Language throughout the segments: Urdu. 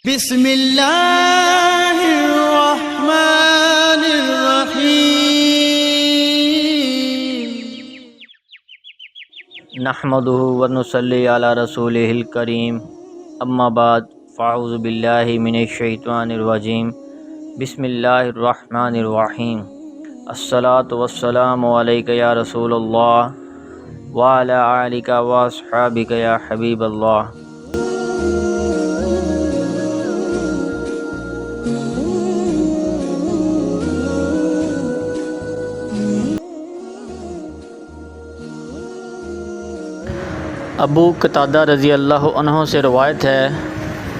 بسم اللہ الرحمن الرحیم نحمدہ ونصلی علی رسولہ الکریم اما بعد فاعوذ باللہ من الشیطان الرجیم بسم اللہ الرحمن الرحیم الصلاۃ والسلام علیک یا رسول اللہ وعلی آلک واصحابک یا حبیب اللہ۔ ابو قتادہ رضی اللہ عنہ سے روایت ہے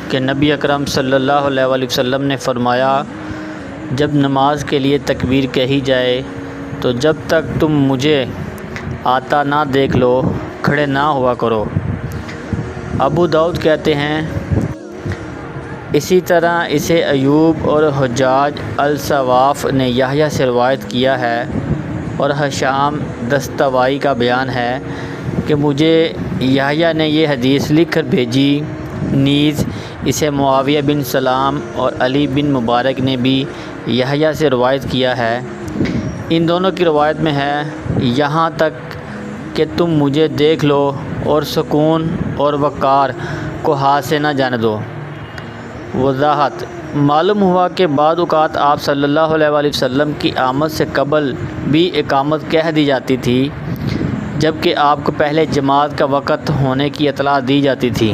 کہ نبی اکرم صلی اللہ علیہ وآلہ وسلم نے فرمایا، جب نماز کے لیے تکبیر کہی جائے تو جب تک تم مجھے آتا نہ دیکھ لو کھڑے نہ ہوا کرو۔ ابو داؤد کہتے ہیں اسی طرح اسے ایوب اور حجاج الصواف نے یحییٰ سے روایت کیا ہے، اور ہشام دستوائی کا بیان ہے کہ مجھے یحییٰ نے یہ حدیث لکھ کر بھیجی، نیز اسے معاویہ بن سلام اور علی بن مبارک نے بھی یحییٰ سے روایت کیا ہے۔ ان دونوں کی روایت میں ہے یہاں تک کہ تم مجھے دیکھ لو اور سکون اور وقار کو ہاتھ سے نہ جانے دو۔ وضاحت: معلوم ہوا کہ بعض اوقات آپ صلی اللہ علیہ وآلہ وسلم کی آمد سے قبل بھی اقامت کہہ دی جاتی تھی، جبکہ آپ کو پہلے جماعت کا وقت ہونے کی اطلاع دی جاتی تھی۔